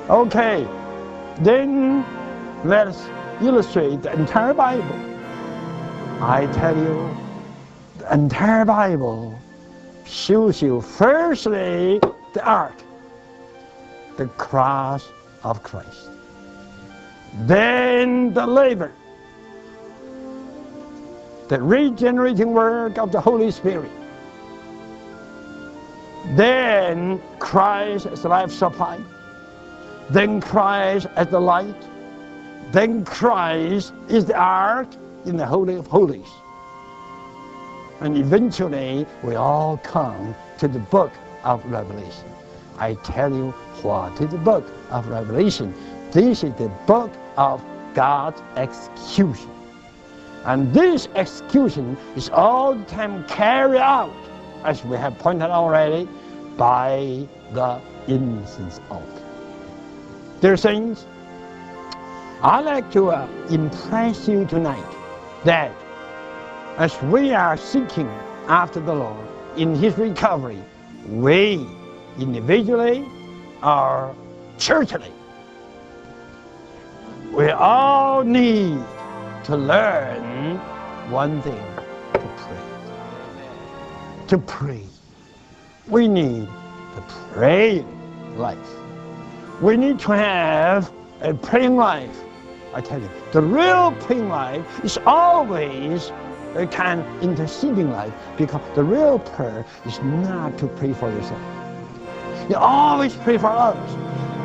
Okay, then let us illustrate the entire Bible. I tell you, the entire Bible shows you firstly the ark, the cross of Christ, then the labor, the regenerating work of the Holy Spirit, then Christ as the life supply, then Christ as the light, then Christ is the ark in the Holy of Holies. And eventually we all come to the book of Revelation. I tell you, what is the book of Revelation? This is the book of God's execution. And this execution is all the time carried out, as we have pointed out already, by the incense altar. Dear saints, I'd like to impress you tonight that as we are seeking after the Lord in His recovery, we individually or churchly, we all need to learn one thing: to pray. To pray. We need to pray life. We need to have a praying life. I tell you, the real praying life is always a kind of interceding life, because the real prayer is not to pray for yourself. You always pray for others.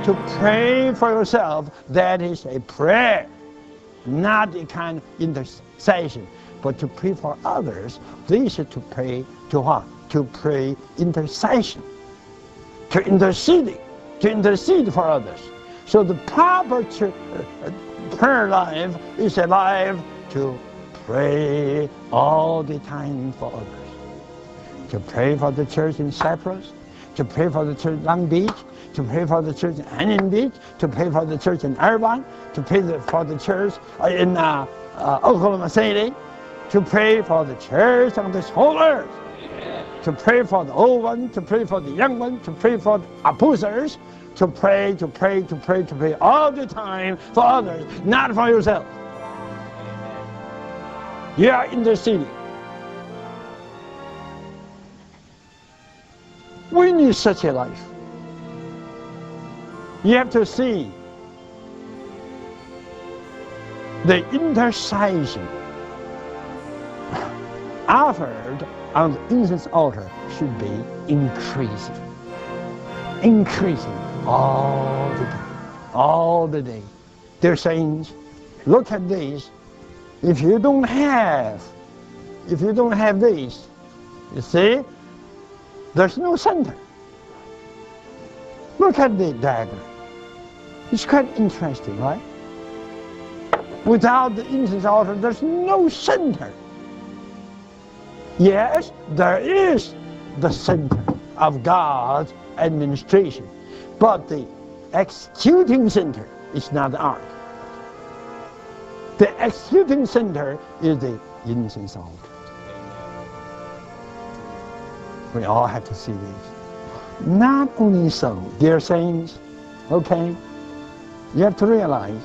To pray for yourself, that is a prayer, not a kind of intercession. But to pray for others, this is to pray to what? To pray intercession, to intercede for others. So the proper prayer life is a life to pray all the time for others. To pray for the church in Cyprus, to pray for the church in Long Beach, to pray for the church in Onion Beach, to pray for the church in Irvine, to pray for the church in Oklahoma City, to pray for the church on this whole earth, to pray for the old one, to pray for the young one, to pray for the opposers, to pray all the time for others, not for yourself. You are interceding. We need such a life. You have to see the intercession offered on the incense altar should be increasing all the day. Dear saints, look at this. If you don't have this, you see, there's no center. Look at the diagram. It's quite interesting, right? Without the incense altar, there's no center. Yes, there is the center of God's administration, but the executing center is not the ark. The executing center is the incense altar. We all have to see this. Not only so, dear saints, okay, you have to realize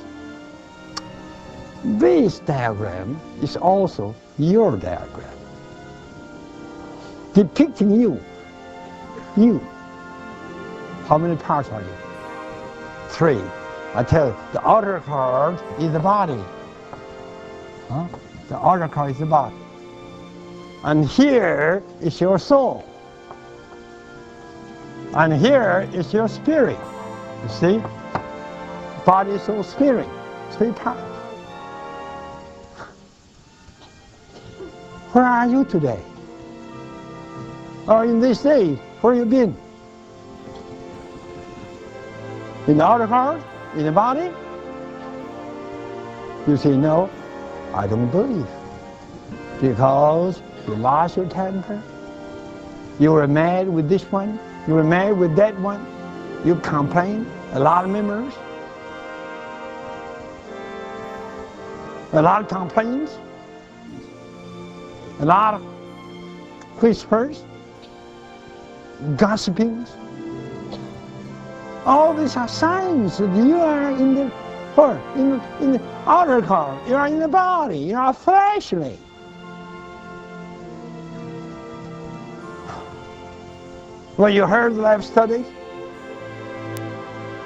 this diagram is also your diagram, depicting you. How many parts are you? 3. I tell you, the outer part is the body. The outer part is the body. And here is your soul. And here is your spirit. You see? Body, soul, spirit. 3 parts. Where are you today? Or in this day, where have you been? In the outer part? In the body? You say, no, I don't believe. Because you lost your temper. You were mad with this one. You were mad with that one. You complain. A lot of members. A lot of complaints. A lot of whispers. Gossipings. All these are signs that you are in the heart, in the outer car. You are in the body. You are fleshly. When you heard the life study,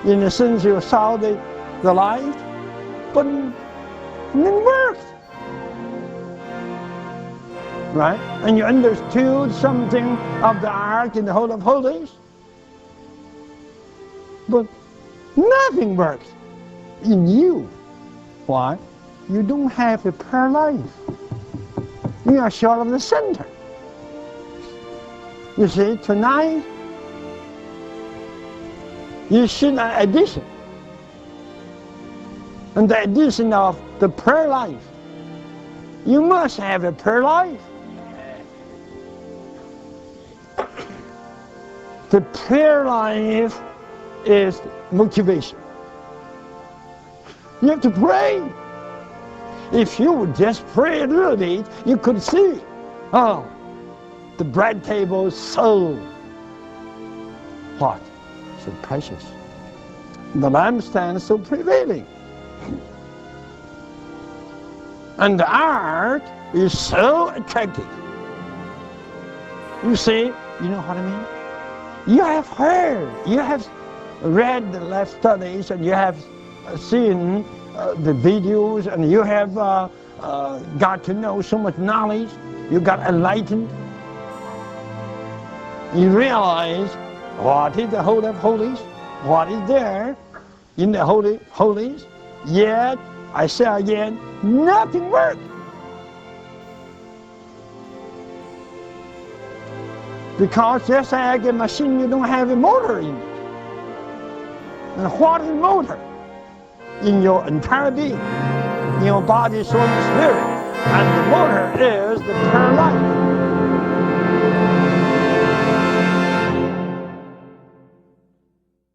in a sense you saw the light, but it didn't work. Right? And you understood something of the Ark in the Holy of Holies, but nothing works in you. Why? You don't have a prayer life. You are short of the center. You see, tonight, you should an addition. And the addition of the prayer life. You must have a prayer life. The prayer life is motivation. You have to pray. If you would just pray a little bit, you could see, oh, the bread table is so what? So precious. The lampstand is so prevailing. And the art is so attractive. You see, you know what I mean? You have heard, you have read the life studies, and you have seen the videos, and you have got to know so much knowledge. You got enlightened. You realize what is the Holy of Holies, what is there in the Holy Holies, yet, I say again, nothing works. Because just like a machine, you don't have a motor in it. And what is motor? In your entire being, in your body, soul, and spirit. And the motor is the prayer life.